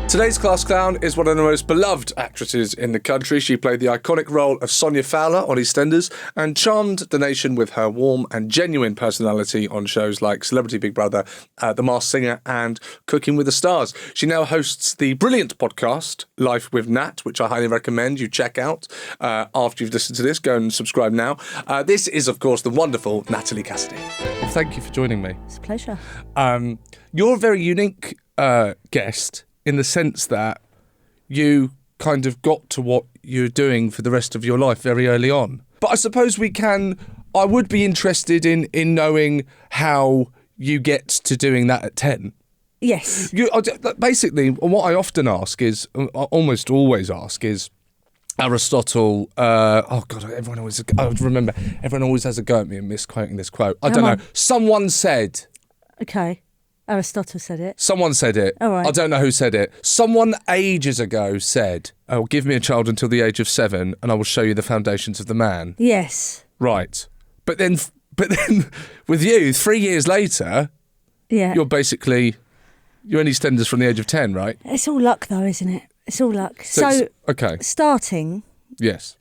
Today's class clown is one of the most beloved actresses in the country. She played the iconic role of Sonia Fowler on EastEnders and charmed the nation with her warm and genuine personality on shows like Celebrity Big Brother, The Masked Singer and Cooking with the Stars. She now hosts the brilliant podcast Life with Nat, which I highly recommend you check out after you've listened to this. Go and subscribe now. This is, of course, the wonderful Natalie Cassidy. Well, thank you for joining me. It's a pleasure. You're a very unique guest, in the sense that you kind of got to what you're doing for the rest of your life very early on. But I suppose I would be interested in knowing how you get to doing that at 10. Yes. Basically, what I often ask is, almost always ask is, Aristotle, everyone always has a go at me and misquoting this quote. I don't know. Someone said... Okay. Aristotle said it. Someone said it. All right. I don't know who said it. Someone ages ago said, "Oh, give me a child until the age of 7 and I will show you the foundations of the man." Yes. Right. But then with you, 3 years later, yeah, you're in EastEnders from the age of 10, right? It's all luck though, isn't it? It's all luck. So okay. Starting, yes.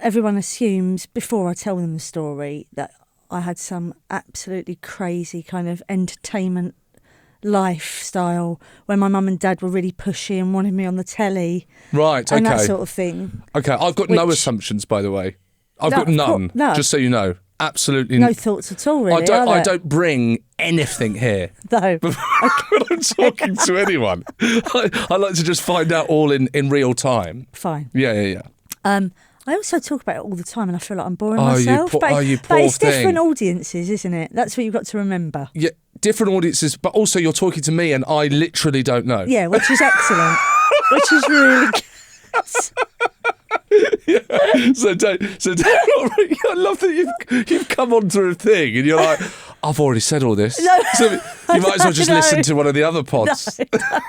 Everyone assumes, before I tell them the story, that I had some absolutely crazy kind of entertainment lifestyle where my mum and dad were really pushy and wanted me on the telly, right? And okay, that sort of thing. Okay, I've got no assumptions, by the way. I've got none. No. Just so you know, absolutely no thoughts at all. Really, I don't bring anything here. No, when I'm talking to anyone, I like to just find out all in real time. Fine. Yeah. I also talk about it all the time, and I feel like I'm boring myself. You poor but it's thing. Different audiences, isn't it? That's what you've got to remember. Yeah, different audiences, but also you're talking to me, and I literally don't know. Yeah, which is excellent. Which is really good. Yeah. So don't. I love that you've come onto a thing, and you're like, I've already said all this. No, so you might as well just listen to one of the other pods. No.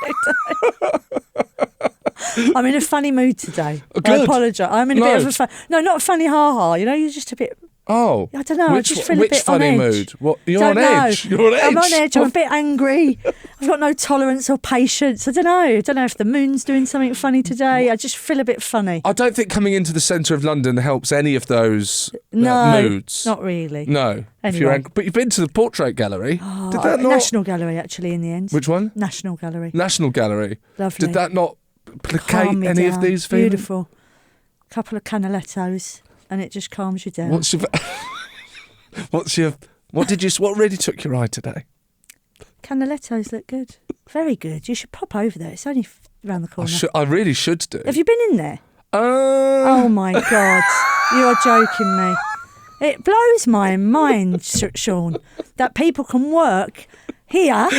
I'm in a funny mood today. Good. I apologise. I'm in a bit of a fun... No, not a funny ha-ha. You know, you're just a bit... Oh. I don't know. I just feel a bit funny on edge. mood? What? You're on edge? You're on edge? I'm on edge. I'm a bit angry. I've got no tolerance or patience. I don't know if the moon's doing something funny today. I just feel a bit funny. I don't think coming into the centre of London helps any of those moods. Not really. No. Anyway. But you've been to the Portrait Gallery. Oh, Did that not... National Gallery, actually, in the end. Which one? National Gallery. National Gallery. Lovely. Did that not placate any of these feelings? Beautiful. A couple of canalettos, and it just calms you down. What really took your eye today? Canalettos look good. Very good. You should pop over there. It's only around the corner. I really should do. Have you been in there? Oh my God. You are joking me. It blows my mind, Sean, that people can work here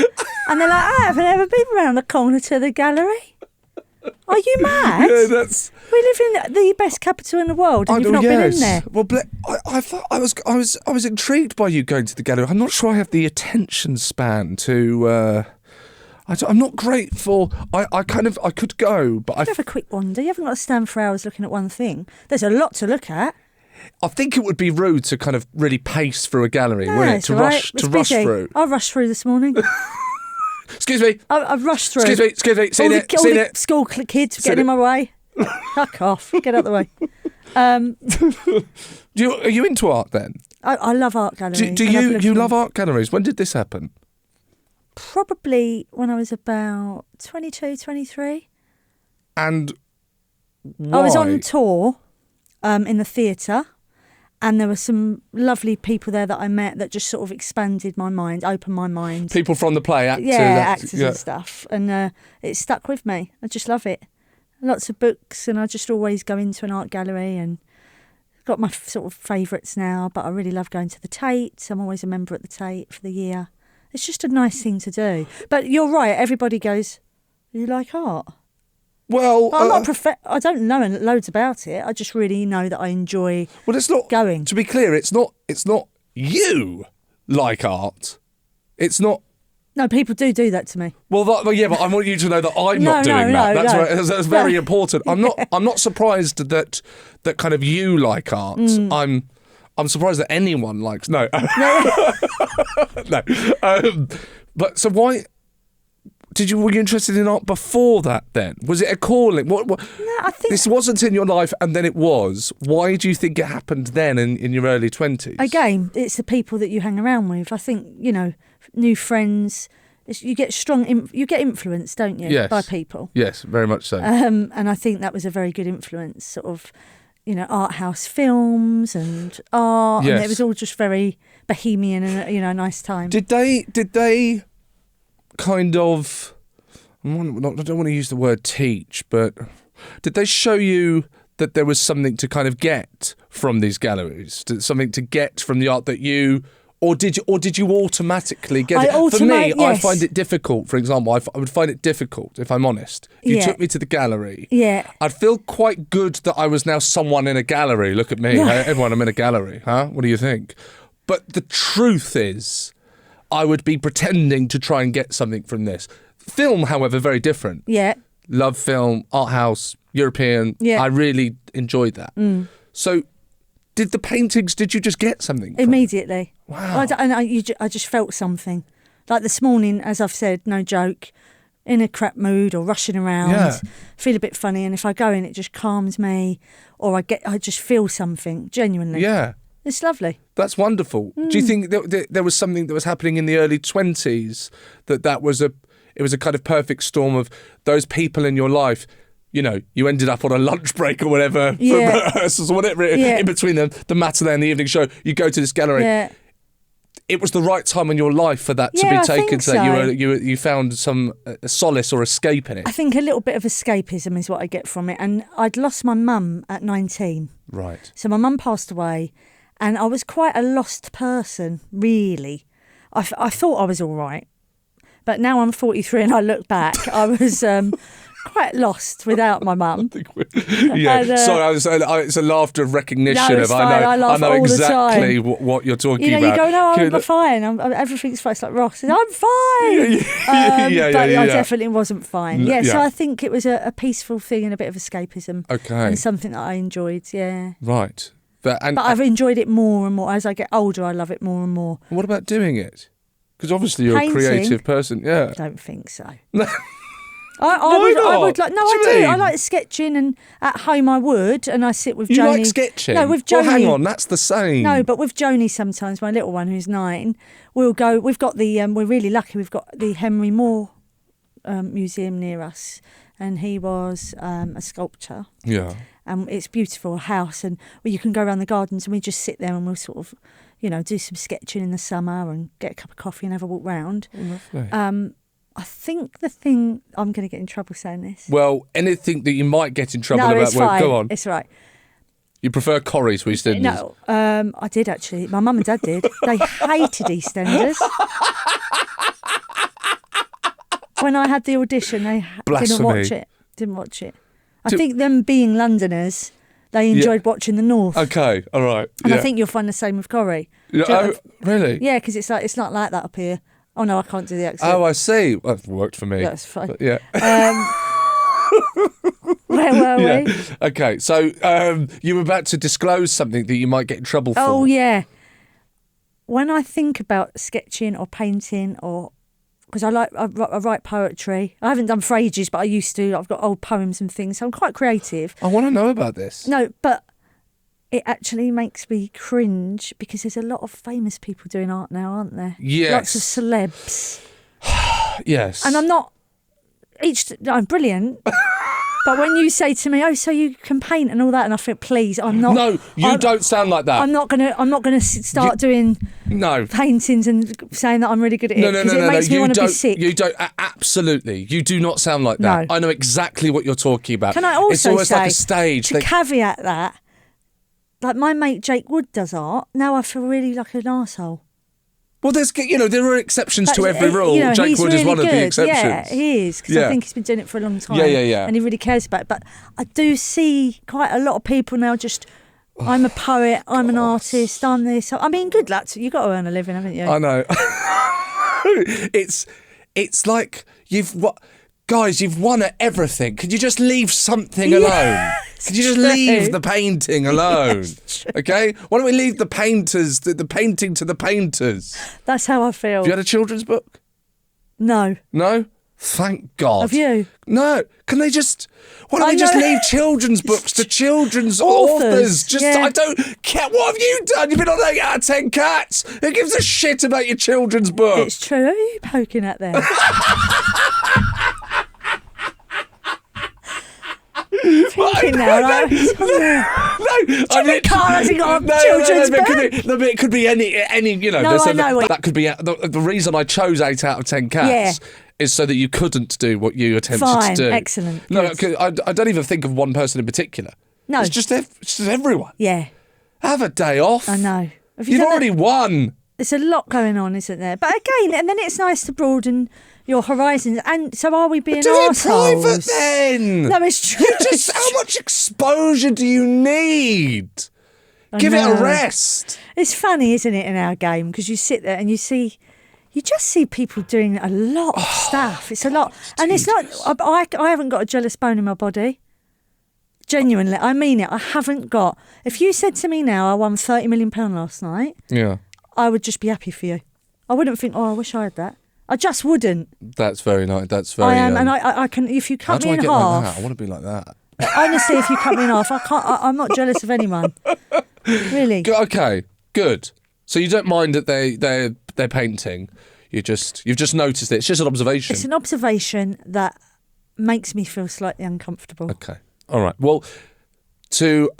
and they're like, I haven't ever been round the corner to the gallery. Are you mad? Yeah, we live in the best capital in the world, and you've not been in there. Well, I thought I was intrigued by you going to the gallery. I'm not sure I have the attention span to. I'm not great for. I could go, but Have a quick wander. You haven't got to stand for hours looking at one thing. There's a lot to look at. I think it would be rude to kind of really pace through a gallery, wouldn't it? To rush through. I rushed through this morning. Excuse me. I've rushed through. Excuse me. Seen it. All the school kids getting in my way. Fuck off. Get out the way. Are you into art then? I love art galleries. Do you love art galleries? When did this happen? Probably when I was about 22, 23. And why? I was on tour in the theatre. And there were some lovely people there that I met that just sort of expanded my mind, opened my mind. People from the play, actors. Actors and stuff. And it stuck with me. I just love it. Lots of books, and I just always go into an art gallery, and got my sort of favourites now, but I really love going to the Tate. I'm always a member at the Tate for the year. It's just a nice thing to do. But you're right, everybody goes, you like art? Well, I'm not I don't know loads about it. I just really know that I enjoy. Well, it's not going. To be clear, it's not you like art. It's not. No, people do that to me. Well, but I want you to know that I'm not doing that. That's very important. I'm not surprised that kind of you like art. I'm surprised that anyone likes no. No. But so why? were you interested in art before that then? Was it a calling? What No, I think this wasn't in your life and then it was. Why do you think it happened then in your early 20s? again, it's the people that you hang around with. I think, new friends. You get you get influenced, don't you, Yes. by people. Yes, very much so. And I think that was a very good influence, sort of, art house films and art, and Yes. it was all just very bohemian and a nice time. Did they kind of, I don't want to use the word teach, but did they show you that there was something to kind of get from these galleries, something to get from the art that you, or did you automatically get it? For me, yes. I find it difficult. For example, I would find it difficult, if I'm honest. You Yeah. took me to the gallery. Yeah. I'd feel quite good that I was now someone in a gallery. Look at me. Hey, everyone, I'm in a gallery. Huh? What do you think? But the truth is, I would be pretending to try and get something from this. Film, however, very different. Yeah. Love film, art house, European. Yeah. I really enjoyed that. So, did you just get something from it? Immediately. Wow. I just felt something. Like this morning, as I've said, no joke, in a crap mood or rushing around, Yeah. feel a bit funny, and if I go in, it just calms me, or I just feel something, genuinely. Yeah. It's lovely. That's wonderful. Do you think that there was something that was happening in the early 20s it was a kind of perfect storm of those people in your life? You ended up on a lunch break or whatever for rehearsals or whatever, in between the matinee and the evening show. You go to this gallery. Yeah. It was the right time in your life for that to Yeah, be I taken, think so that so. you found some solace or escape in it. I think a little bit of escapism is what I get from it. And I'd lost my mum at 19. Right. So my mum passed away, and I was quite a lost person, really. I thought I was all right. But now I'm 43 and I look back, I was quite lost without my mum. Yeah, And, sorry, it's a laughter of recognition. No, it's fine. I laugh know all the exactly time. what you're talking You about. go, no, I'm look- fine. Everything's fine. It's like Ross, I'm fine. Yeah, but yeah. I definitely wasn't fine. Yeah. So I think it was a peaceful thing and a bit of escapism. Okay. And something that I enjoyed, yeah. Right. But I've enjoyed it more and more. As I get older, I love it more and more. what about doing it? Because obviously you're Painting? a creative person. Yeah. I don't think so. Why I not? would like. No, What I do you do. I mean? like sketching, and at home I would, and I sit with You Joni. like sketching? No, with Joni. Well, hang on, that's the same. No, but with Joni sometimes, my little one who's 9, we'll go. We've got we're really lucky. We've got the Henry Moore museum near us, and he was a sculptor. Yeah. And it's beautiful, a house, and you can go around the gardens, and we just sit there and we'll sort of, do some sketching in the summer and get a cup of coffee and have a walk round. Lovely. I think the thing, I'm going to get in trouble saying this. Well, anything that you might get in trouble No, about, it's fine. go on. It's all right. You prefer Corrie to EastEnders? No, I did actually. My mum and dad did. They hated EastEnders. When I had the audition, they Blasphemy. Didn't watch it. I think them being Londoners, they enjoyed watching the North. Okay, all right. And yeah. I think you'll find the same with Corrie. Yeah, Do you know- really? Yeah, because it's not like that up here. Oh no, I can't do the accent. Oh, I see. Well, that worked for me. That's fine. But, yeah. Where were yeah. we? Okay, so you were about to disclose something that you might get in trouble for. Oh yeah. When I think about sketching or painting, or because I write poetry. I haven't done for ages, but I used to. I've got old poems and things, so I'm quite creative. I want to know about this. No, but it actually makes me cringe because there's a lot of famous people doing art now, aren't there? Yes. Lots of celebs. Yes. And I'm brilliant. But when you say to me, "Oh, so you can paint and all that," and I think, please, I'm not. No, you don't sound like that. I'm not gonna start doing No. paintings and saying that I'm really good at it because it makes me want to be sick. You don't. Absolutely, you do not sound like that. No. I know exactly what you're talking about. Can I also It's almost say, like a stage. to caveat that, like my mate Jake Wood does art. Now I feel really like an arsehole. Well, there are exceptions to every rule. Jake he's Wood really is one good. of the exceptions. Yeah, he is, because I think he's been doing it for a long time. Yeah. And he really cares about it. But I do see quite a lot of people now just, I'm a poet, I'm an artist, I'm this. I mean, good luck to you. You've got to earn a living, haven't you? I know. It's like guys, you've won at everything. Could you just leave something alone? Could you just leave the painting alone? Okay? Why don't we leave the painters, the painting to the painters? That's how I feel. Have you had a children's book? No. No? Thank God. Have you? No. Can they just... Why don't I they just know. leave children's books to children's authors? Just, yeah. I don't care. What have you done? You've been on 8 out of 10 cats. Who gives a shit about your children's book? It's true. Who are you poking at there? Thinking now, like, who's on there? Carl hasn't got a children's book. But it could be any you know. No, I know it. That could be the reason I chose 8 out of 10 cats. Is so that you couldn't do what you attempted Fine, to do. excellent. No, Good. I don't even think of one person in particular. No. It's just everyone. Yeah, Have a day off. I know. Have You've done already that? won. There's a lot going on, isn't there? But again, and then it's nice to broaden your horizons. And so are we being Do it arseholes? private then. No, it's true. Just how much exposure do you need? Give it a know. rest. It's funny, isn't it, in our game? Because you sit there and you just see people doing a lot of stuff. It's a lot. And it's not, I haven't got a jealous bone in my body. Genuinely, I mean it. I haven't got. If you said to me now, I won £30 million last night, Yeah. I would just be happy for you. I wouldn't think, I wish I had that. I just wouldn't. That's very nice. That's very. I am, and I can. If you How cut do me I in get like half, that? I want to be like that. honestly, if you cut me in half, I can't. I'm not jealous of anyone. Really. Okay, good. So you don't mind that they're painting. You've just noticed it. It's just an observation. It's an observation that makes me feel slightly uncomfortable. Okay. All right. Well, to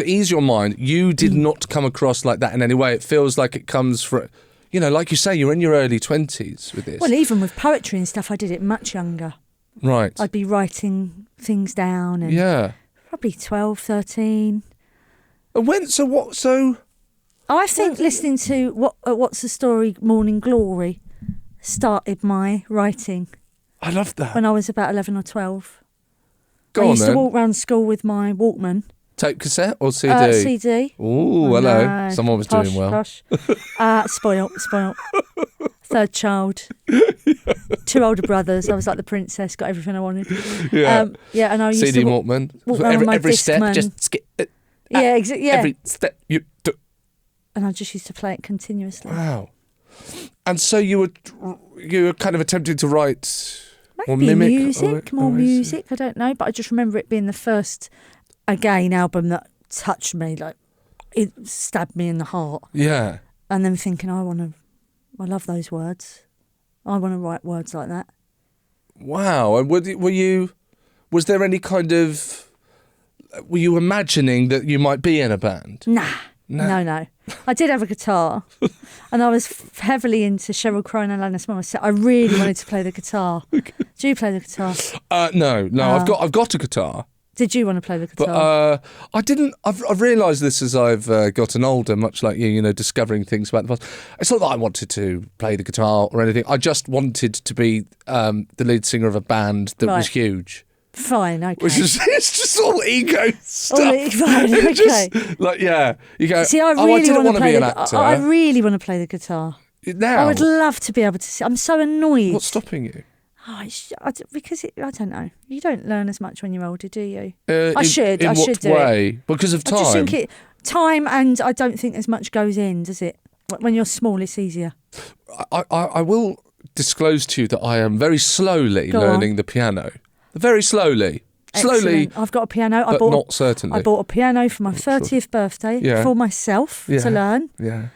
ease your mind, you did not come across like that in any way. It feels like it comes from, like you say, you're in your early 20s with this. Well, even with poetry and stuff, I did it much younger. Right. I'd be writing things down and Yeah. probably 12, 13. And when? So what? So. I think listening to What's the Story, Morning Glory, started my writing I love that. when I was about 11 or 12. Go I on used then. to walk around school with my Walkman. Tape cassette or CD? CD. Ooh, hello. No. Someone was Posh, doing well. Posh. Spoilt. Third child. 2 older brothers. I was like the princess, got everything I wanted. Yeah. And I used CD to Walkman. walk around with my every step, Discman. just skip. Yeah, yeah. Every step you do. And I just used to play it continuously. Wow. And so you were kind of attempting to write or Maybe mimic music, more I see. music. I don't know, but I just remember it being the first album that touched me, like it stabbed me in the heart. Yeah. And then thinking, I love those words. I want to write words like that. Wow. And was there any kind of, were you imagining that you might be in a band? No. I did have a guitar, and I was heavily into Cheryl Crow and Alanis Morissette. I really wanted to play the guitar. Do you play the guitar? No. I've got a guitar. Did you want to play the guitar? But I didn't. I've realised this as I've gotten older, much like you, discovering things about the past. It's not that I wanted to play the guitar or anything. I just wanted to be the lead singer of a band that was huge. Fine, okay. It's just all ego stuff. Fine, okay. Just, you go. See, I I didn't want to play be an actor. I really want to play the guitar. Now, I would love to be able to. I'm so annoyed. what's stopping you? Because I don't know. You don't learn as much when you're older, do you? I should do what it. way? Because of time. I just think time, and I don't think as much goes in, does it? When you're small, it's easier. I will disclose to you that I am very slowly learning the piano. Very slowly. Excellent. I've got a piano. But not certainly. I bought a piano for my 30th birthday for myself to learn. Yeah.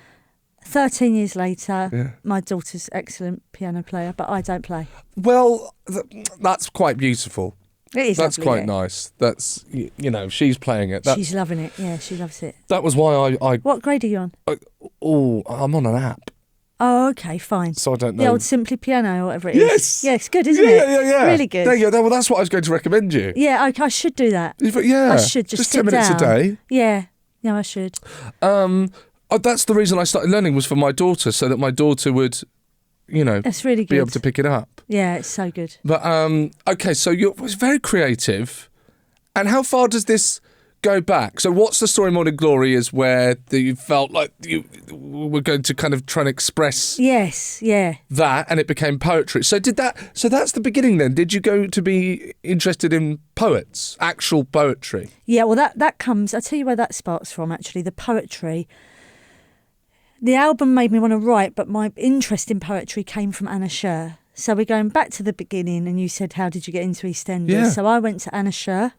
13 years later, my daughter's excellent piano player, but I don't play. Well, that's quite beautiful. It is. That's lovely, quite nice. That's she's playing it. She's loving it. Yeah, she loves it. That was why I What grade are you on? I'm on an app. Oh, okay, fine. So I don't know. The old Simply Piano or whatever it is. Yes. Yeah, it's good, isn't it? Yeah. Really good. There you go. Well, that's what I was going to recommend you. Yeah, I should do that. Yeah. I should just sit 10 minutes down. a day. Yeah, I should. That's the reason I started learning was for my daughter, so that my daughter would, That's really good. be able to pick it up. Yeah, it's so good. But okay, so it was very creative. And how far does this go back? So What's the Story, Morning Glory is where you felt like you were going to kind of try and express that, and it became poetry. So that's the beginning then. Did you go to be interested in poets, actual poetry? Yeah, well that comes, I'll tell you where that sparks from actually, the poetry. The album made me want to write, but my interest in poetry came from Scher. So we're going back to the beginning, and you said, how did you get into EastEnders? Yeah. So I went to Anna Scher,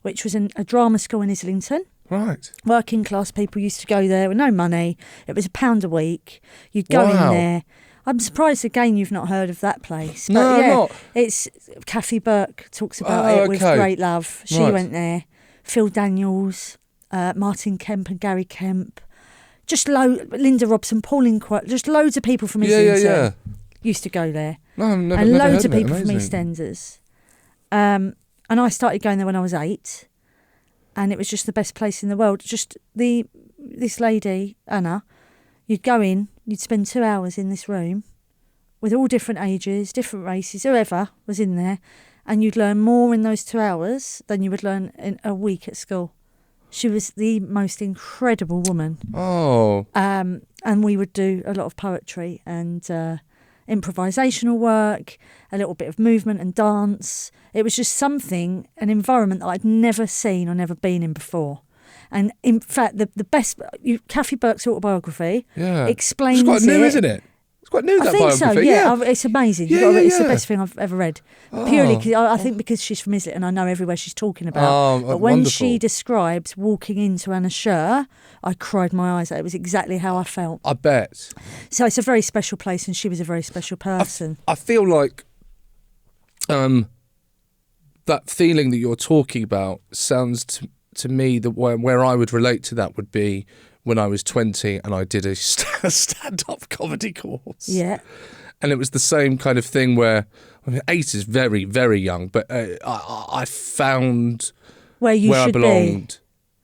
which was a drama school in Islington. Right. Working class people used to go there with no money. It was £1 a week. You'd go in there. I'm surprised again you've not heard of that place. But No, yeah, I'm not. It's Kathy Burke talks about it with great love. She went there. Phil Daniels, Martin Kemp and Gary Kemp. Just Linda Robson, Pauline Quirk, just loads of people from Islington used to go there. No, I've never and loads heard of people from Amazing. EastEnders. And I started going there when I was 8. And it was just the best place in the world. Just this lady, Anna, you'd go in, you'd spend 2 hours in this room with all different ages, different races, whoever was in there, and you'd learn more in those 2 hours than you would learn in a week at school. She was the most incredible woman. Oh. And we would do a lot of poetry and improvisational work, a little bit of movement and dance. It was just an environment that I'd never seen or never been in before. And in fact, the best, Kathy Burke's autobiography explains It's quite new, it. isn't it? It's quite new, that biography. I think so, yeah. It's amazing. It's the yeah. best thing I've ever read. Purely because I think because she's from Islington, I know everywhere she's talking about. But when she describes walking into Anna Scher, I cried my eyes out. It was exactly how I felt. I bet. So it's a very special place, and she was a very special person. I feel like that feeling that you're talking about sounds to me that where I would relate to that would be when I was 20 and I did a stand-up comedy course. Yeah. And it was the same kind of thing where, 8 is very, very young, but I found where I belonged.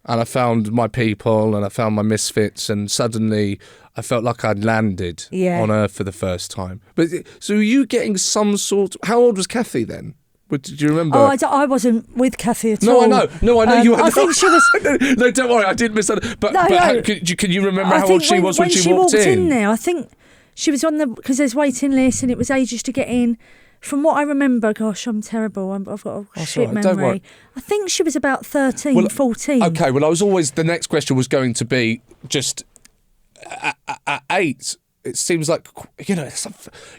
And I found my people and I found my misfits, and suddenly I felt like I'd landed on Earth for the first time. But so were you getting some sort... How old was Kathy then? Do you remember? Oh, I wasn't with Kathy at all. No, I know you were. I think she was... No, don't worry, I didn't miss that. But can you remember how old she was when she walked in? in there, I think she was on the... Because there's waiting lists and it was ages to get in. From what I remember, gosh, I'm terrible. I've got a shit memory. Don't worry. I think she was about 13, 14. Okay, well, the next question was going to be just at 8... It seems like,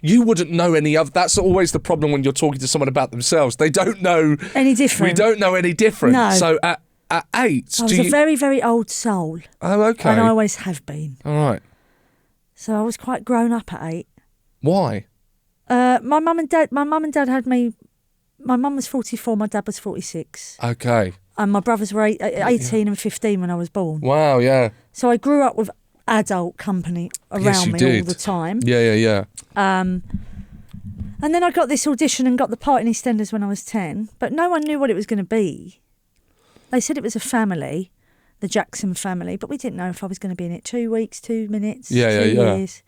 you wouldn't know any of... That's always the problem when you're talking to someone about themselves. They don't know... Any different. We don't know any different. No. So at 8... I was a very, very old soul. Oh, okay. And I always have been. All right. So I was quite grown up at 8. Why? My mum and dad had me... My mum was 44, my dad was 46. Okay. And my brothers were 18 and 15 when I was born. Wow, yeah. So I grew up with adult company around me all the time. Yeah. And then I got this audition and got the part in EastEnders when I was 10, but no one knew what it was going to be. They said it was a family, the Jackson family, but we didn't know if I was going to be in it 2 weeks, 2 minutes, 2 years.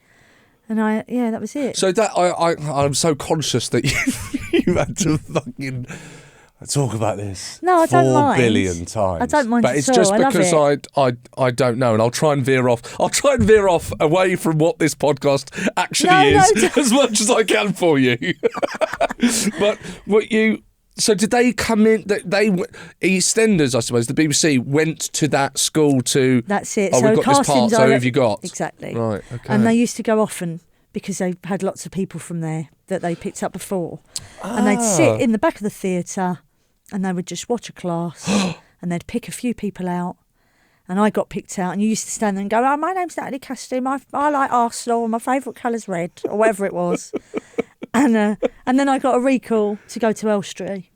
And that was it. So that I'm so conscious that you had to fucking talk about this. No, I don't mind. 4 billion times. I don't mind but at it's all. just I love because it. I don't know, and I'll try and veer off. I'll try and veer off away from what this podcast actually is as much as I can for you. But so did they come in? EastEnders, I suppose, the BBC went to that school to... That's it. Oh, so we've got this part, so who have you got? Exactly. Right, okay. And they used to go often because they had lots of people from there that they picked up before. And they'd sit in the back of the theatre and they would just watch a class and they'd pick a few people out. And I got picked out, and you used to stand there and go, my name's Natalie Cassidy, I like Arsenal, my favourite colour's red, or whatever it was. And then I got a recall to go to Elstree,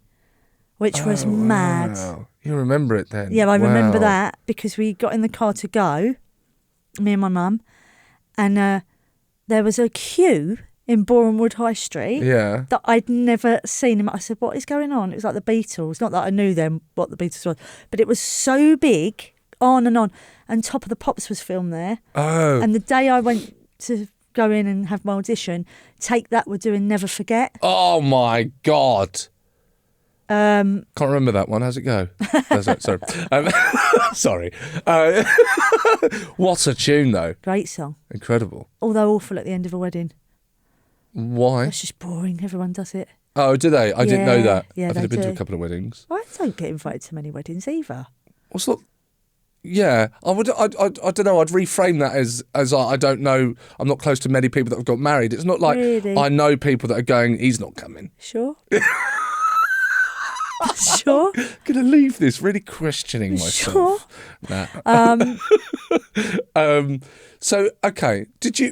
which was mad. Wow. You remember it then? Yeah, I remember that because we got in the car to go, me and my mum, and there was a queue in Borehamwood High Street that I'd never seen. I said, what is going on? It was like the Beatles. Not that I knew then what the Beatles was, but it was so big, on. And Top of the Pops was filmed there. Oh. And the day I went to go in and have my audition, Take That were doing Never Forget. Oh, my God. Can't remember that one. How's it go? Sorry. Sorry. What a tune, though. Great song. Incredible. Although awful at the end of a wedding. Why? It's just boring. Everyone does it. Oh, do they? I didn't know that. Yeah, I've been to a couple of weddings. I don't get invited to many weddings either. What's not? Yeah, I don't know. I'd reframe that as I don't know. I'm not close to many people that have got married. It's not like Really? I know people that are going. He's not coming. Sure. Sure. Gonna leave this really questioning myself. Sure. Nah. So okay,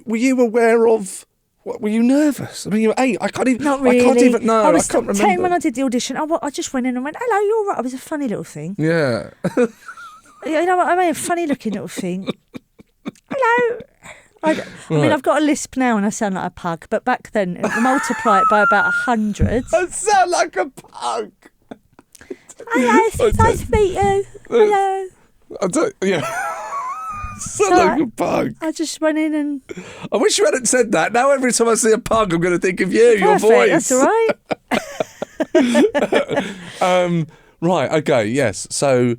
were you aware of? What, were you nervous? I mean, you were 8. I can't even. Not really. I can't even. No, I was I can't 10 remember. when I did the audition. I just went in and went, "Hello, you're right." It was a funny little thing. Yeah. You know what I mean? A funny looking little thing. Hello. I mean, I've got a lisp now and I sound like a pug, but back then, multiply it by about 100. I sound like a pug. Hello, it's nice to meet you. Hello. I don't. Yeah. Sound like a pug. I just went in and... I wish you hadn't said that. Now every time I see a pug, I'm going to think of you, Perfect, your voice. that's all right. Right, okay, yes. So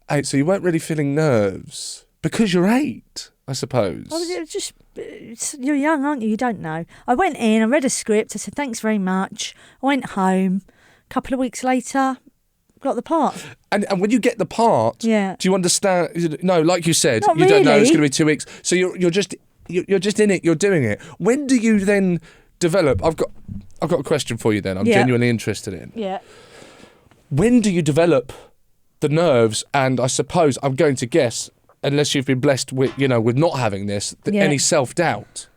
you weren't really feeling nerves because you're 8, I suppose. You're young, aren't you? You don't know. I went in, I read a script, I said, thanks very much. I went home. A couple of weeks later, got the part. And when you get the part, Yeah. do you understand? No, like you said, Not you don't know it's really. going to be 2 weeks. So you're just in it. You're doing it. When do you then develop? I've got a question for you. Then I'm Yeah. genuinely interested in. Yeah. When do you develop the nerves? And I suppose I'm going to guess, unless you've been blessed with not having this, Yeah. any self-doubt.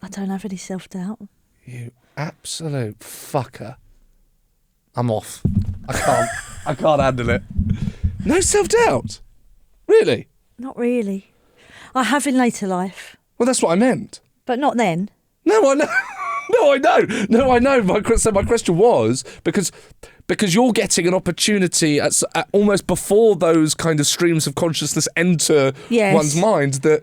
I don't have any self-doubt. You absolute fucker. I'm off. I can't handle it. No self-doubt? Really? Not really. I have in later life, Well, that's what I meant. but not then. No, I know. No, I know. So my question was because you're getting an opportunity at almost before those kind of streams of consciousness enter Yes. one's mind that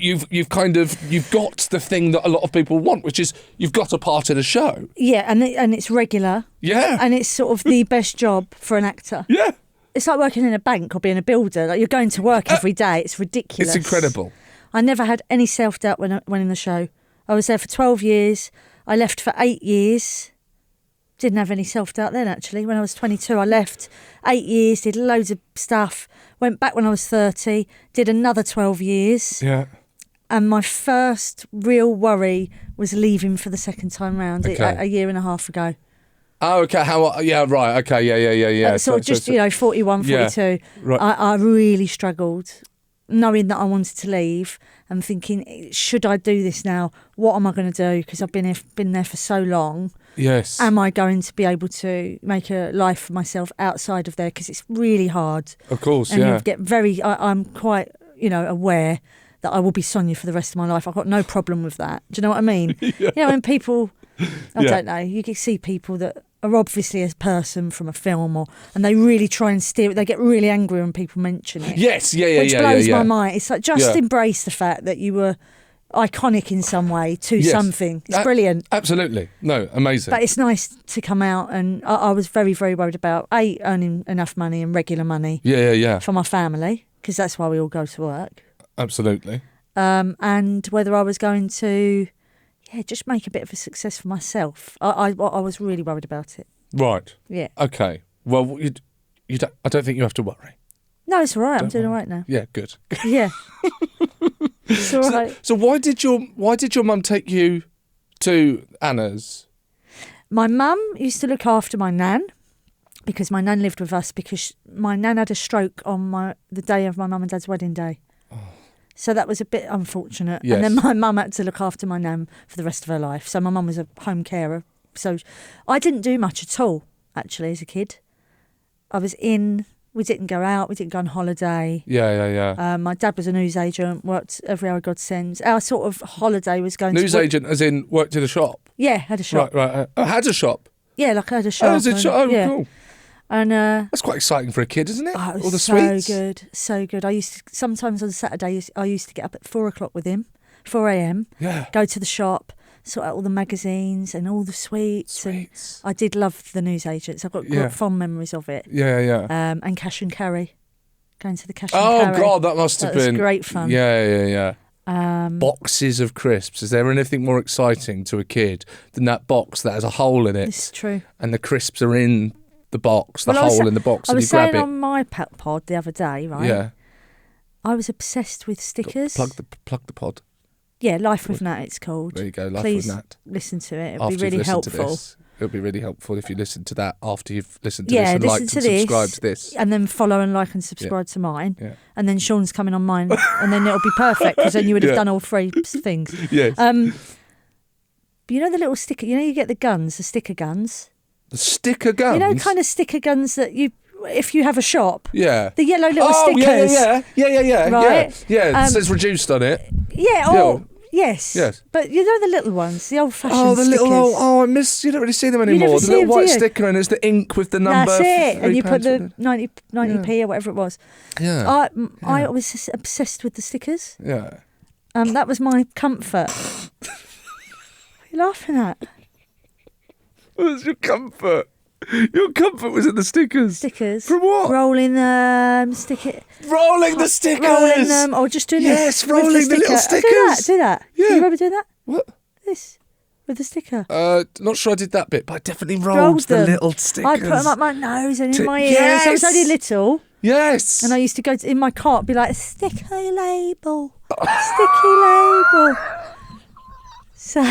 you've got the thing that a lot of people want, which is you've got a part in a show. Yeah, and it's regular. Yeah. And it's sort of the best job for an actor. Yeah. It's like working in a bank or being a builder. Like you're going to work every day. It's ridiculous. It's incredible. I never had any self-doubt when in the show. I was there for 12 years. I left for 8 years. Didn't have any self-doubt then, actually. When I was 22, I left 8 years, did loads of stuff, went back when I was 30, did another 12 years. Yeah. And my first real worry was leaving for the second time round Okay. a year and a half ago. Oh, okay. Yeah, right. Okay. Yeah. Sort of just, 41, 42. Yeah, right. I really struggled knowing that I wanted to leave and thinking, should I do this now? What am I going to do? Because I've been there for so long. Yes. Am I going to be able to make a life for myself outside of there? Because it's really hard. Of course, and yeah. you get I'm quite, aware that I will be Sonia for the rest of my life. I've got no problem with that. Do you know what I mean? Yeah. When people, I Yeah. don't know, you can see people that are obviously a person from a film and they really try and steer it. They get really angry when people mention it. Yes, yeah. Which blows my mind. It's like, just Yeah. embrace the fact that you were iconic in some way to Yes. something. It's brilliant. Absolutely. No, amazing. But it's nice to come out, and I was very, very worried about earning enough money and regular money Yeah. for my family, because that's why we all go to work. Absolutely. And whether I was going to, just make a bit of a success for myself. I was really worried about it. Right. Yeah. Okay. Well, you don't, I don't think you have to worry. No, it's all right. I'm Don't doing all worry. right now. Yeah, good. Yeah. It's all right. So why did your mum take you to Anna's? My mum used to look after my nan, because my nan lived with us, because my nan had a stroke on the day of my mum and dad's wedding day. So that was a bit unfortunate. Yes. And then my mum had to look after my nan for the rest of her life. So my mum was a home carer. So I didn't do much at all, actually, as a kid. We didn't go out, we didn't go on holiday. Yeah. My dad was a newsagent, worked every hour God sends. Our sort of holiday was going to... Newsagent as in worked in a shop? Yeah, had a shop. Right. Had a shop? Yeah, like I had a shop. Has a shop? Oh, yeah. cool. And That's quite exciting for a kid, isn't it? it was All the so sweets. so good. I used to, sometimes on Saturday, I used to get up at 4 o'clock with him, 4 a.m, Yeah. go to the shop, sort out all the magazines and all the sweets. And I did love the newsagents. I've got fond memories of it. Yeah. And cash and carry, going to the cash and Oh, carry. God, that must have That was been... great fun. Yeah. Boxes of crisps. Is there anything more exciting to a kid than that box that has a hole in it This is true. and the crisps are in the box, the Well, I was hole sa- in the box, I and you was grab saying it. on my pod the other day, right? Yeah. I was obsessed with stickers. Plug the pod. Yeah, Life with Nat it's called. There you go, Life Please with Nat. listen to it. It'll After be really you've listened to helpful. this, it'll be really helpful if you listen to that after you've listened to Yeah, this and listen liked to and this, subscribed to this. and then follow and like and subscribe to mine. Yeah. And then Sean's coming on mine, and then it'll be perfect because then you would have Yeah. done all three things. Yes. But you know the little sticker. You know you get the sticker guns. The sticker guns. You know, kind of sticker guns that if you have a shop. Yeah. The yellow little stickers. Yeah. Right? Yeah. It says reduced on it. Yeah. Oh, yes. Yes. But you know the little ones, the old-fashioned Oh, the stickers. little. I miss. You don't really see them anymore. never The see little them, do white you? sticker and it's the ink with the number. That's it. And you put £3 the 90p or whatever it was. Yeah. I was just obsessed with the stickers. Yeah. That was my comfort. What are you laughing at? What was your comfort? Your comfort was in the stickers. Stickers. From what? Rolling them, Rolling the stickers. rolling them, or just doing Yes, this. with rolling the sticker. little Oh, stickers. Do that. Yeah. You remember doing that? What? This. With the sticker. Not sure I did that bit, but I definitely rolled Rolled the them. little stickers. I put them up my nose and in my ears. Yes. I was only little. Yes. And I used to go in my cart, be like, sticky label. Sticky label. So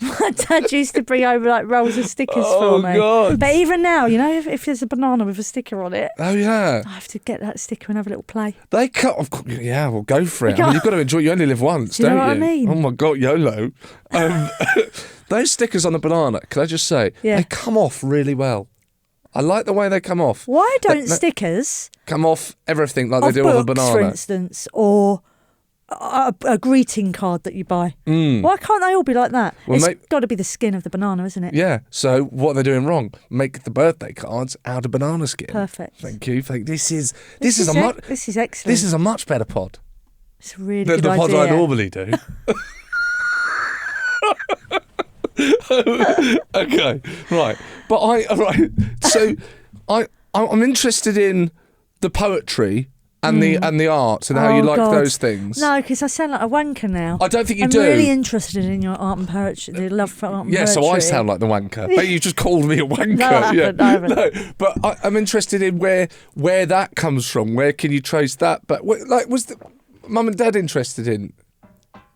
my dad used to bring over like rolls of stickers for me. God. But even now, you know, if there's a banana with a sticker on it, Oh yeah. I have to get that sticker and have a little play. They cut. Of course, yeah, well, go for it. I mean, you've got to enjoy. You only live once, Do you know don't what I you? mean? Oh my God, YOLO. Those stickers on the banana. Can I just say, Yeah. they come off really well. I like the way they come off. Why don't stickers Come off everything like of they do on a books, for banana. instance, or a greeting card that you buy? Why can't they all be like that? Well, It's got to be the skin of the banana, isn't it? Yeah. So what are they doing wrong? Make the birthday cards out of banana skin. Perfect. Thank you. This is This is excellent. This is a much better pod It's a really than good the pods idea. I normally do. Okay, right. But I'm interested in the poetry and the arts and how you like God. those things. No, because I sound like a wanker now. I don't think you I'm do. really interested in your art and poetry, the love for art and Yeah, poetry. so I sound like the wanker. But you just called me a wanker. No, I haven't, I haven't. No, but I'm interested in where that comes from. Where can you trace that? But was the mum and dad interested in?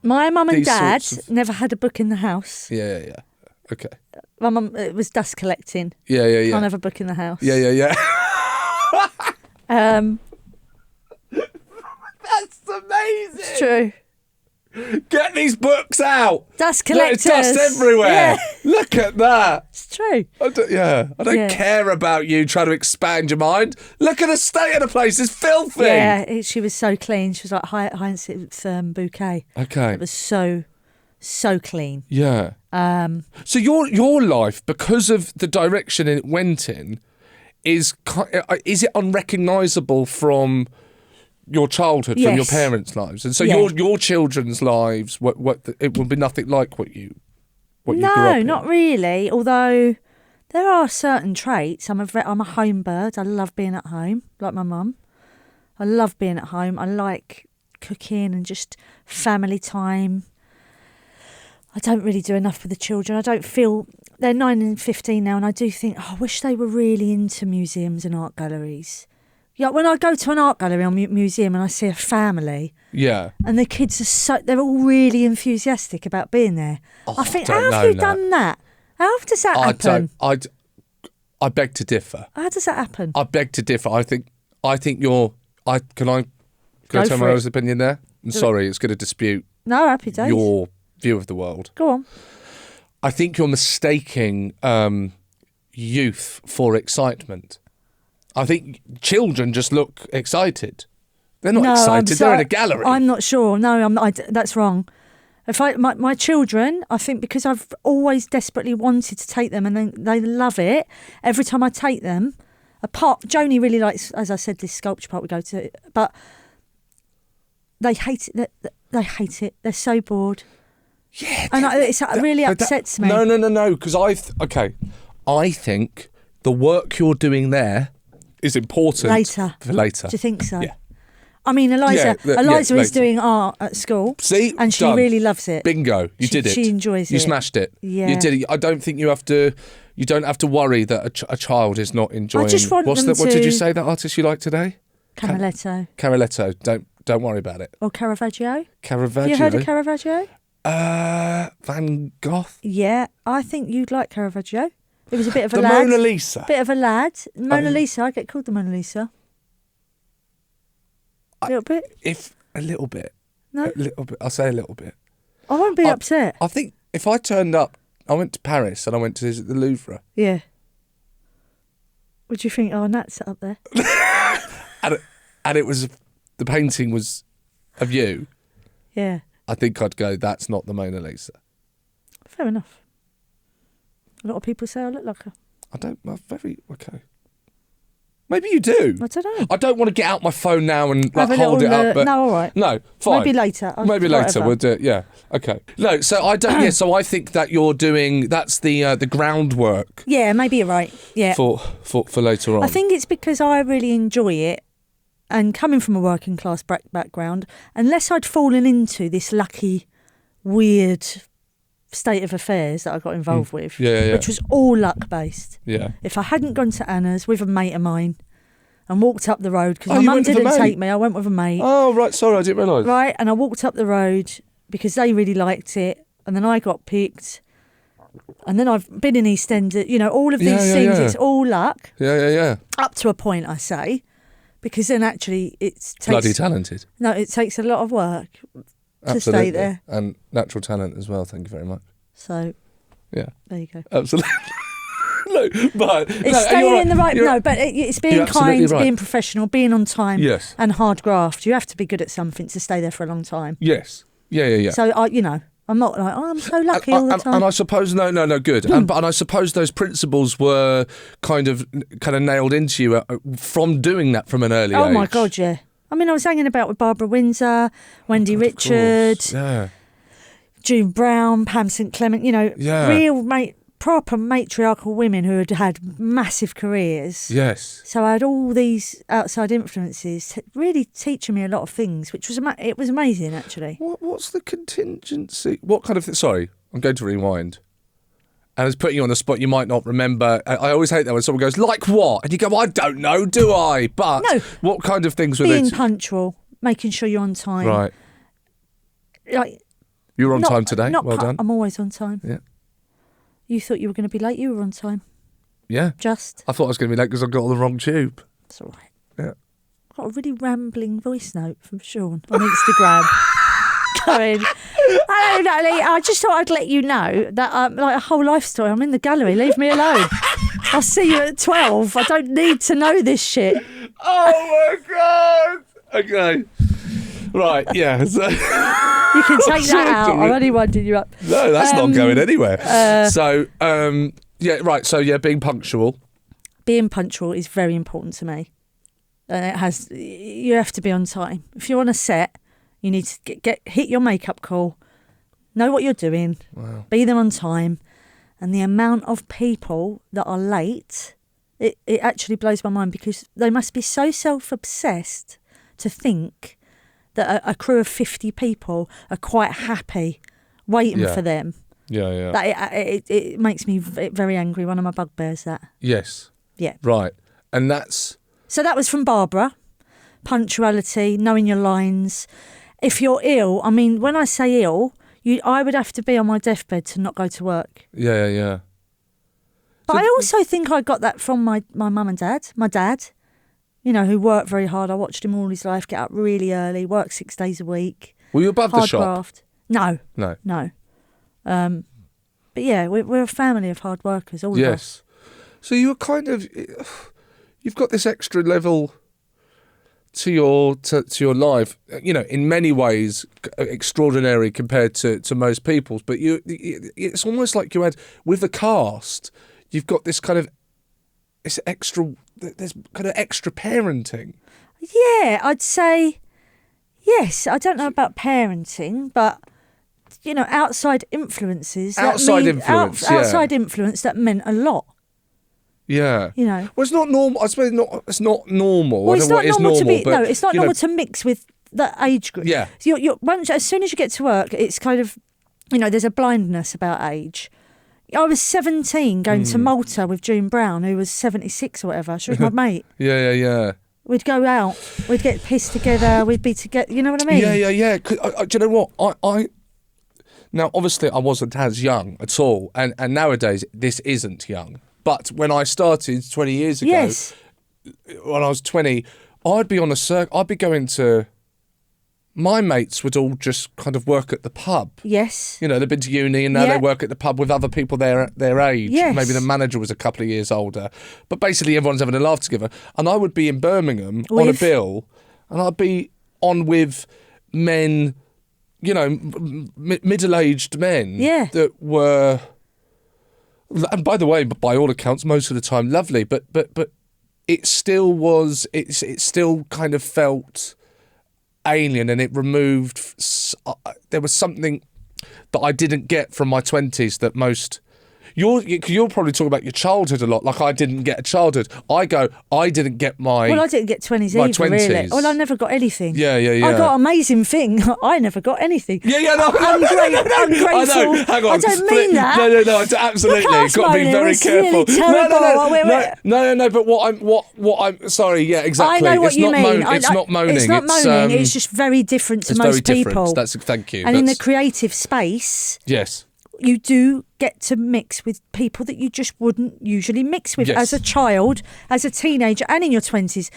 My mum and These dad sorts of- never had a book in the house. Yeah. Okay. My mum, it was dust collecting. Yeah. Can't have a book in the house. Yeah. That's amazing. It's true. Get these books out. Dust There's collectors. dust everywhere. Yeah, Look at that. it's true. I don't Yeah. care about you trying to expand your mind. Look at the state of the place. It's filthy. Yeah, she was so clean. She was like Hyacinth Bouquet. Okay. It was so clean. Yeah. So your life, because of the direction it went in, is it unrecognisable from your childhood, from your Yes. parents' lives, and so Yeah. your children's lives, it will be nothing like what you grew up No, in. not really. Although there are certain traits. I'm a home bird. I love being at home, like my mum. I love being at home. I like cooking and just family time. I don't really do enough with the children. I don't feel they're 9 and 15 now, and I do think, I wish they were really into museums and art galleries. Yeah, when I go to an art gallery or museum and I see a family, Yeah. and the kids they're all really enthusiastic about being there. I think, don't how know have you that. done that? How does that happen? I beg to differ. How does that happen? I beg to differ. I think you're. Can I Go tell for my it. honest opinion there? I'm sorry, it's going to dispute No, happy days. your view of the world. Go on. I think you're mistaking youth for excitement. I think children just look excited. They're not excited. They're in a gallery. I'm not sure. No, that's wrong. If my children, I think because I've always desperately wanted to take them, and they love it. Every time I take them, Joni really likes, as I said, this sculpture park we go to, but they hate it. They hate it. They're so bored. Yeah, And it really upsets me. No. Because I think the work you're doing there is important Later. for later. Do you think so? Yeah. I mean, Eliza is later. doing art at school. See? And she Done. really loves it. Bingo. You did it. She enjoys it. You smashed it. Yeah. You did it. I don't think you don't have to worry that a child is not enjoying. I just want them What did you to- say that artist you like today? Canaletto. Caraletto. Don't worry about it. Or Caravaggio. Caravaggio. Have you heard of Caravaggio? Van Gogh. Yeah, I think you'd like Caravaggio. It was a bit of a The lad. Mona Lisa. Bit of a lad. Mona Lisa, I get called the Mona Lisa. A little bit. A little bit. No? A little bit. I'll say a little bit. I won't be upset. I think if I turned up, I went to Paris and I went to visit the Louvre. Yeah. Would you think, Nat's up there? and it was, the painting was of you. Yeah. I think I'd go, that's not the Mona Lisa. Fair enough. A lot of people say I look like her. Okay. Maybe you do. I don't know. I don't want to get out my phone now and Have a hold it little, up. But no, all right. No, fine. Maybe later. Maybe later Whatever. we'll do it. Yeah. Okay. No, so I don't. Yeah. So I think that you're doing. That's the groundwork Yeah, maybe you're right. Yeah. for later on. I think it's because I really enjoy it, and coming from a working class background, unless I'd fallen into this lucky, weird state of affairs that I got involved with, Yeah. which was all luck based. Yeah. If I hadn't gone to Anna's with a mate of mine and walked up the road, because my you mum went with a didn't mate? take me, I went with a mate. Oh right. Sorry, I didn't realise. Right, and I walked up the road because they really liked it, and then I got picked, and then I've been in Eastenders. All of these things, it's all luck. Yeah. Up to a point, I say, because then actually it takes Bloody talented. No, it takes a lot of work to Absolutely. stay there. And natural talent as well. Thank you very much. So Yeah. there you go. Absolutely. No, but It's staying in the right. No, but it's being you're absolutely kind, right. being professional, being on time, Yes. and hard graft. You have to be good at something to stay there for a long time. Yes. Yeah. So I'm not like, I'm so lucky all the time. And I suppose no, good. And I suppose those principles were kind of nailed into you from doing that from an early age. Oh my God, yeah. I mean, I was hanging about with Barbara Windsor, Wendy Of Richard, course. Yeah. June Brown, Pam St Clement. Yeah. Real proper matriarchal women who had massive careers. Yes. So I had all these outside influences really teaching me a lot of things, which was it was amazing actually. What's the contingency? What kind of sorry, I'm going to rewind. And it's putting you on the spot. You might not remember. I always hate that when someone goes, like what? And you go, I don't know, do I? But No. What kind of things were Being they? punctual, making sure you're on time. Right. Like You were on time today. Well done. I'm always on time. Yeah. You thought you were going to be late. You were on time. Yeah. Just. I thought I was going to be late because I got on the wrong tube. That's all right. Yeah. Got a really rambling voice note from Seann on Instagram. Going, hello Natalie, I just thought I'd let you know that like a whole life story. I'm in the gallery, leave me alone. I'll see you at 12. I don't need to know this shit. Oh my God. Okay. Right, yeah. So, You can take that out. I'm only winding you up. no, that's not going anywhere. Yeah, right. So, yeah, being punctual. Being punctual is very important to me. And you have to be on time. If you're on a set, you need to hit your makeup call, know what you're doing, Wow. be there on time. And the amount of people that are late, it actually blows my mind because they must be so self-obsessed to think that a crew of 50 people are quite happy waiting for them. Yeah. That it makes me very angry. One of my bugbears, that. Yes. Yeah. Right. And that's... So that was from Barbara. Punctuality, knowing your lines. If you're ill, I mean, when I say ill, I would have to be on my deathbed to not go to work. Yeah. But I also think I got that from my mum and dad. My dad, who worked very hard. I watched him all his life get up really early, work 6 days a week. Were you above the Hard shop? graft. No. But yeah, we're a family of hard workers, all of us. Yes. So you were kind of... You've got this extra level to your life, in many ways extraordinary compared to most people's. But it's almost like you had, with the cast, you've got this kind of... There's kind of extra parenting. Yeah, I'd say yes. I don't know about parenting, but outside influences. Outside influence that meant a lot. Yeah. You know. Well, it's not normal. I suppose it's not normal. Well, I it's don't know not what is normal to normal, be. but, No, it's not you know, normal to mix with that age group. Yeah. So as soon as you get to work, it's kind of, there's a blindness about age. I was 17 going to Malta with June Brown, who was 76 or whatever. She was my mate. Yeah. We'd go out, we'd get pissed together, we'd be together. You know what I mean? Yeah. Do you know what? I now obviously I wasn't as young at all, and nowadays this isn't young. But when I started 20 years ago, Yes. when I was 20, I'd be on a circuit. I'd be going to. My mates would all just kind of work at the pub. Yes. You know, they've been to uni and now they work at the pub with other people their age. Yes. Maybe the manager was a couple of years older. But basically everyone's having a laugh together. And I would be in Birmingham on a bill, and I'd be on with men, middle-aged men that were, and by the way, by all accounts, most of the time lovely, but it still was, it still kind of felt alien, and it removed, there was something that I didn't get from my 20s that most... You'll probably talk about your childhood a lot, like I didn't get a childhood. I didn't get my... Well, I didn't get 20s my either, 20s. really. Well, I never got anything. Yeah. I got an amazing thing. I never got anything. No. Ungrateful. I know. Hang on. I don't mean that. No. Absolutely. You've got to be very careful. Really terrible. No. But what I'm sorry. Yeah, exactly. I know what you mean. It's not moaning. It's not moaning. It's just very different to most people. Thank you. And in the creative space, yes, you do get to mix with people that you just wouldn't usually mix with as a child, as a teenager, and in your 20s.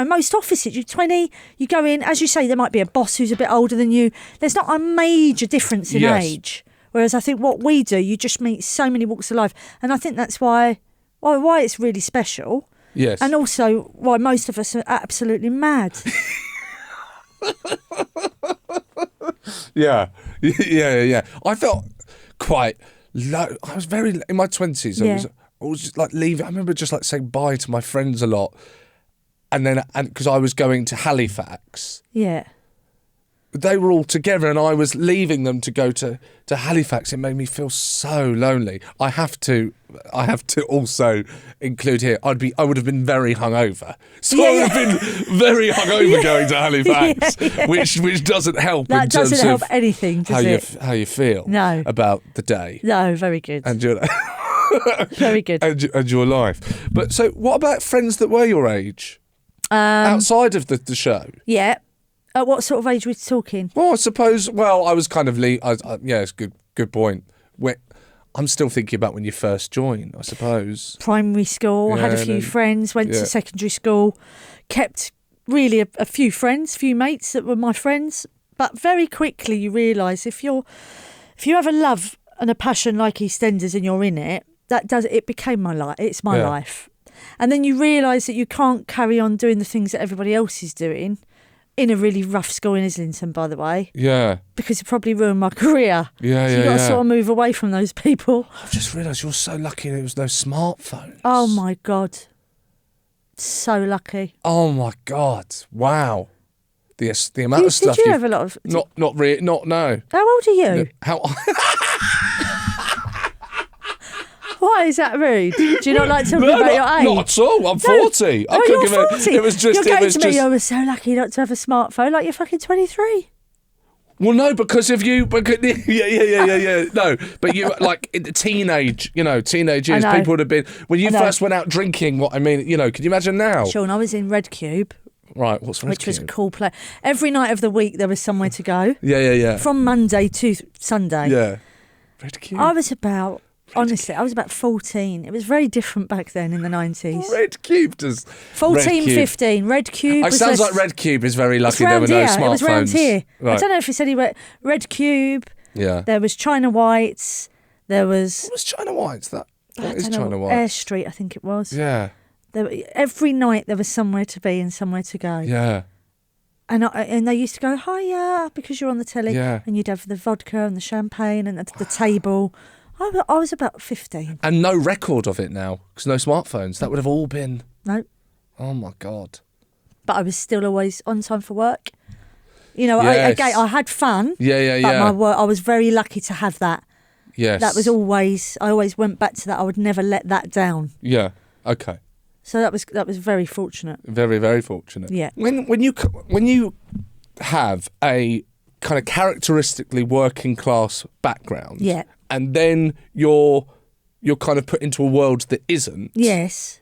Most offices, you're 20, you go in, as you say, there might be a boss who's a bit older than you. There's not a major difference in age. Whereas I think what we do, you just meet so many walks of life. And I think that's why it's really special. Yes. And also why most of us are absolutely mad. Yeah. I felt quite low. I was very in my 20s. I was just like leaving. I remember just like saying bye to my friends a lot, and because I was going to Halifax. Yeah. They were all together, and I was leaving them to go to Halifax. It made me feel so lonely. I have to also include here. I would have been very hungover, so I would have been very hungover going to Halifax, which doesn't help. That in terms doesn't help of anything, does it? How you feel? No. About the day. No, very good. And your very good. and your life. But so, what about friends that were your age outside of the show? Yeah. At what sort of age were we talking? Well, I suppose. Well, I was kind of. It's good point. I'm still thinking about when you first joined. I suppose primary school. I had a few friends. Went to secondary school. Kept really a few friends, few mates that were my friends. But very quickly you realise if you have a love and a passion like EastEnders and you're in it, it became my life. It's my life. And then you realise that you can't carry on doing the things that everybody else is doing. In a really rough school in Islington, by the way. Yeah. Because it probably ruined my career. Yeah, so you've got to sort of move away from those people. I've just realised you're so lucky there was no smartphones. Oh, my God. So lucky. Oh, my God. Wow. The amount of stuff Did you have a lot of... Not really. No. How old are you? How... Why is that rude? Do you not like talking about your age? Not at all. I'm 40. No, you're 40. It was just... You're going to me, I was so lucky not to have a smartphone, like you're fucking 23. Well, no, because of you... Yeah. No, but you, like, in the teenage years, people would have been... When you first went out drinking, can you imagine now? Sean, I was in Red Cube. Right, what's Red Cube? Which was a cool place. Every night of the week, there was somewhere to go. Yeah. From Monday to Sunday. Yeah. Red Cube. I was about 14. It was very different back then in the 90s. Red Cube does... 14, 15. Red Cube It sounds like Red Cube is very lucky there were no smartphones. It was round here. Right. I don't know if it's anywhere. Red Cube. Yeah. There was China Whites. There was... What was China Whites? What is China Whites? Air Street, I think it was. Yeah. Every night there was somewhere to be and somewhere to go. Yeah. And they used to go, hiya, because you're on the telly. Yeah. And you'd have the vodka and the champagne and the table. I was about 15. And no record of it now, because no smartphones. That would have all been... No. Oh, my God. But I was still always on time for work. Yes. I had fun. Yeah. But my work, I was very lucky to have that. Yes. That was I always went back to that. I would never let that down. Yeah. Okay. So that was very fortunate. Very, very fortunate. Yeah. When you have a kind of characteristically working class background, Yeah. and then you're kind of put into a world that isn't. Yes.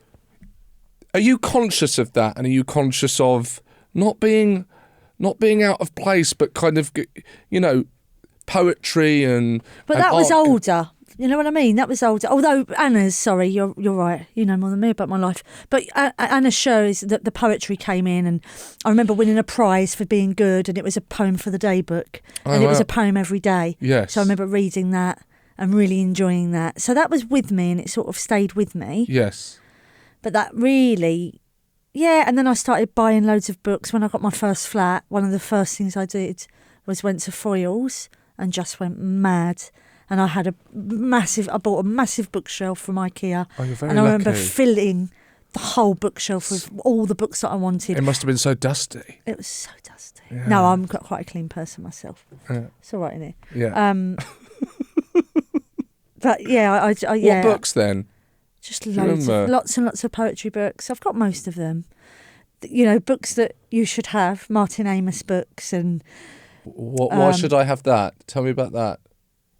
Are you conscious of that, and are you conscious of not being out of place, but kind of, you know, poetry and? But and that was art? older. You know what I mean? That was older. Although Anna's, sorry, you're right. You know more than me about my life. But Anna's show is that the poetry came in, and I remember winning a prize for being good, and it was a poem for the day book, and it was a poem every day. Yes. So I remember reading that and really enjoying that. So that was with me, and it sort of stayed with me. Yes. But that really, yeah. And then I started buying loads of books. When I got my first flat, one of the first things I did was went to Foyles and just went mad. And I bought a massive bookshelf from IKEA. Oh, you're very and I remember lucky. filling the whole bookshelf with all the books that I wanted. It must have been so dusty. It was so dusty. Yeah. No, I'm quite a clean person myself. Yeah. It's all right in here. Yeah. But yeah, I What books then? just lots and lots of poetry books. I've got most of them. You know, books that you should have, Martin Amis books, and Why should I have that? Tell me about that.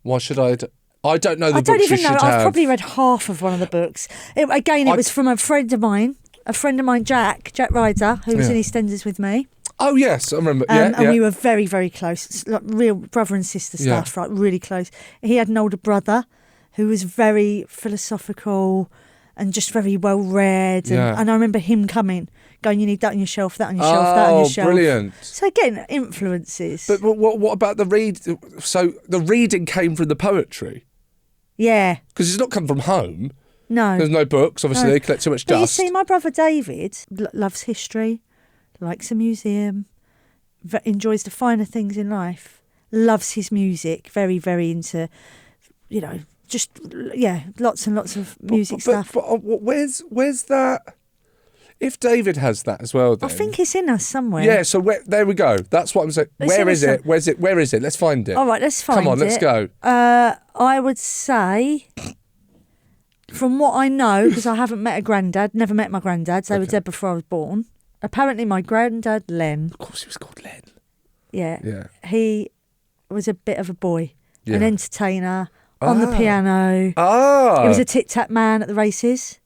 Why should I? I don't know the I don't books even you know. should I've have. probably read half of one of the books. It was from a friend of mine, Jack Ryder, who was in EastEnders with me. Oh yes, I remember. And we were very, very close. It's like real brother and sister stuff, Yeah. right? Really close. He had an older brother who was very philosophical and just very well read. And I remember him going, you need that on your shelf, that on your shelf, that on your shelf. Oh, brilliant. So again, influences. But what about the read? So the reading came from the poetry? Yeah. Because it's not come from home. No. There's no books, obviously. No. They collect too much But dust. you see, my brother David loves history, likes a museum, enjoys the finer things in life, loves his music, very, very into, you know, lots and lots of music stuff. But where's that? If David has that as well, then I think it's in us somewhere. yeah. So there we go. That's what I'm saying. It's Where in is us it? Where is it? Let's find it. All right, let's find it. Come on, let's go. I would say, from what I know, because I haven't met a granddad, never met my granddads, they were dead before I was born. Apparently, my granddad, Len. Of course, he was called Len. Yeah. He was a bit of a boy, Yeah. an entertainer, on the piano. Ah. He was a tit-tat man at the races.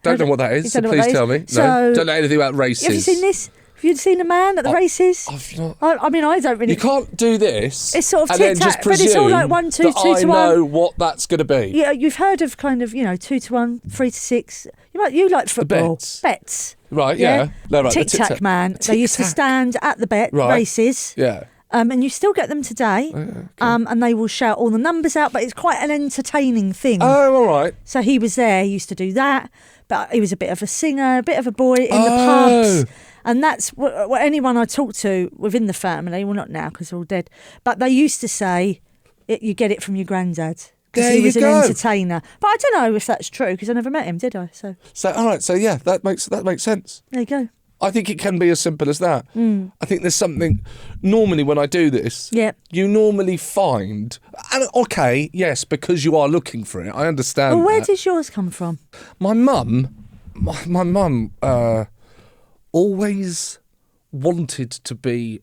Don't know what that is, You so don't know what please that tell is? me. So- No, don't know anything about races. Have you seen this? Have you seen a man at the races? I've not. I mean, I don't really. You can't do this. It's sort of and then tic-tac, just but it's all like presume 1, 2, that 2 to 1. I know what that's going to be. Yeah, you've heard of kind of 2 to 1, 3 to 6. You like football bets. Right, yeah. No, right, the Tic-tac tic-tac. man. They used to Tic-tac. stand at the Right. races. Yeah. And you still get them today. And they will shout all the numbers out, but it's quite an entertaining thing. Oh, all right. So he was there, he used to do that. But he was a bit of a singer, a bit of a boy in the pubs. And that's what anyone I talk to within the family, well, not now because they're all dead, but they used to say, you get it from your granddad. Because There he was you an go. entertainer. But I don't know if that's true because I never met him, did I? So All right. So yeah, that makes sense. there you go. I think it can be as simple as that. I think there's something. Normally, when I do this, Yep. you normally find. And okay, yes, because you are looking for it. I understand. Well, where that. does yours come from? My mum always wanted to be,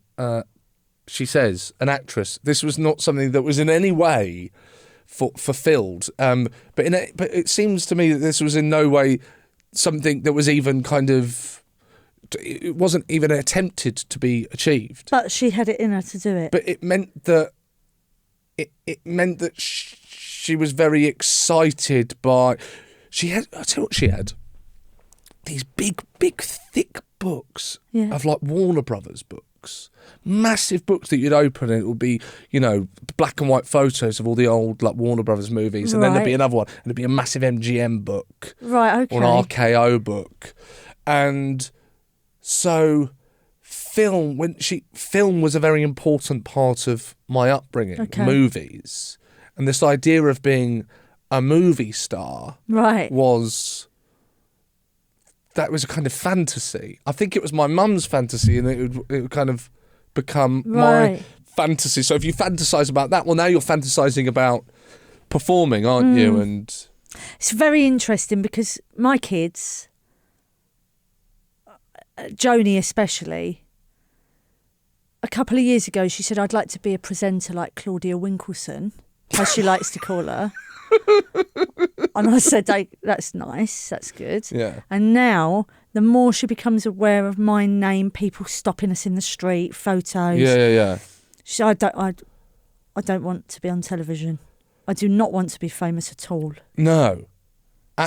she says, an actress. This was not something that was in any way fulfilled. But it seems to me that this was in no way something that was even kind of, it wasn't even attempted to be achieved. But she had it in her to do it. But it meant that she was very excited by. I tell you what she had. These big, thick books of like Warner Brothers books. Massive books that you'd open and it would be, black and white photos of all the old like Warner Brothers movies. And then there'd be another one and it'd be a massive MGM book. Right, okay. Or an RKO book. And so film was a very important part of my upbringing. Okay. Movies. And this idea of being a movie star was a kind of fantasy. I think it was my mum's fantasy and it would kind of become my fantasy. So if you fantasize about that, well, now you're fantasizing about performing, aren't you? And It's very interesting because my kids, Joni especially, a couple of years ago she said, I'd like to be a presenter like Claudia Winkleson, as she likes to call her. And I said, that's nice, that's good. Yeah. And now, the more she becomes aware of my name, people stopping us in the street, photos. Yeah. She said, I don't want to be on television. I do not want to be famous at all. No.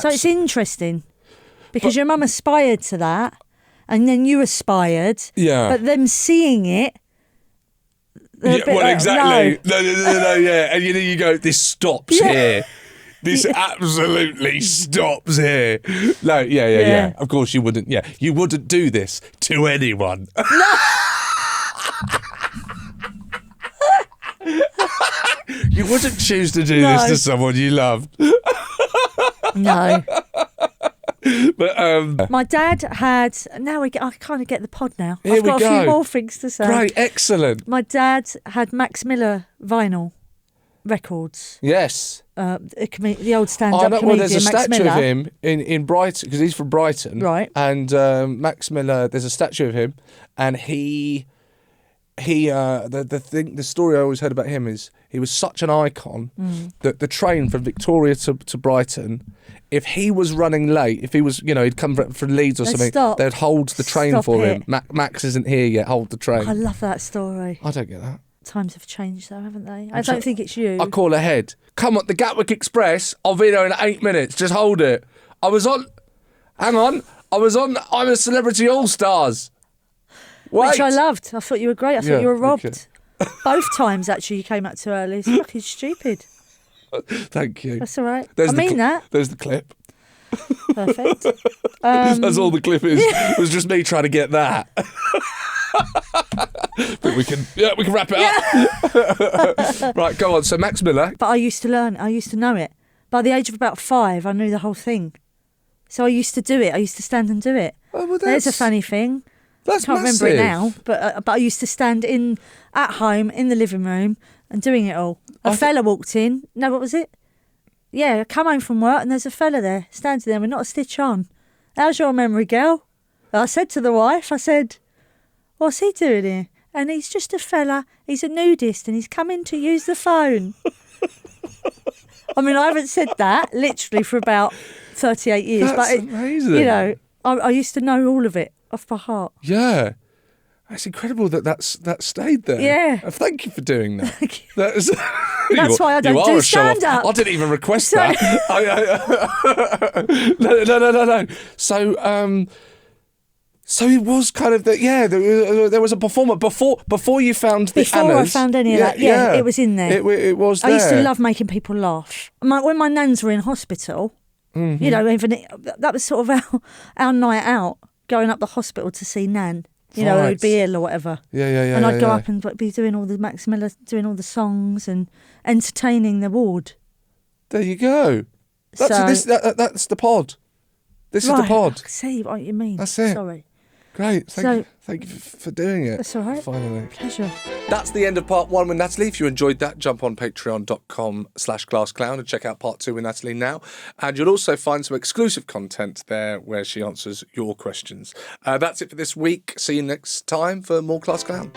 So it's interesting because your mum aspired to that and then you aspired. Yeah. But them seeing it. Exactly. No, yeah. And you go, this stops here. This absolutely stops here. No, yeah. Of course you wouldn't. Yeah, you wouldn't do this to anyone. No. You wouldn't choose to do this to someone you loved. No. But my dad had. Now I kind of get the pod now. Here I've got we a go. few more things to say. Great, excellent. My dad had Max Miller vinyl records. Yes. The old stand-up comedian well, there's a Max statue Miller. of him in Brighton because he's from Brighton, right? And Max Miller, there's a statue of him, and the story I always heard about him is he was such an icon that the train from Victoria to Brighton, if he was running late, if he was, he'd come from Leeds or something, they'd hold the train for him. Max isn't here yet, hold the train. I love that story. I don't get that. Times have changed though, haven't they? I don't think it's you. I call ahead. Come on, the Gatwick Express, I'll be there in 8 minutes, just hold it. I'm a Celebrity All-Stars. Wait. Which I loved. I thought you were great. I thought you were robbed. Okay. Both times, actually, you came out too early. It's fucking stupid. Thank you. That's all right. There's that. There's the clip. Perfect. That's all the clip is. It was just me trying to get that. But we can wrap it up. Right, go on. So Max Miller. But I used to learn. I used to know it. By the age of about 5, I knew the whole thing. So I used to do it. I used to stand and do it. Oh, well, There's a funny thing. That's I can't massive. remember it now, but I used to stand at home in the living room and doing it all. A fella walked in. No, what was it? Yeah, I come home from work and there's a fella there, standing there with not a stitch on. How's your memory, girl? I said to the wife, what's he doing here? And he's just a fella. He's a nudist and he's coming to use the phone. I mean, I haven't said that literally for about 38 years. That's amazing. I used to know all of it off by heart. Yeah. It's incredible that stayed there. Yeah. Thank you for doing that. Thank you. That's why I don't do stand-up. I didn't even request that. No. So it was kind of there was a performer before you found the Before Annas. I found any of that, it was in there. It was there. I used to love making people laugh. When my nans were in hospital, that was sort of our night out, going up the hospital to see Nan. Who'd be ill or whatever. Yeah. And I'd go up and be doing all the Max Miller, doing all the songs and entertaining the ward. There you go. That's the pod. This is the pod. I see what you mean. That's it. Sorry. Great. Thank you for doing it. That's all right. Finally. Pleasure. That's the end of part 1 with Natalie. If you enjoyed that, jump on patreon.com/glassclown and check out part 2 with Natalie now. And you'll also find some exclusive content there where she answers your questions. That's it for this week. See you next time for more Class Clown.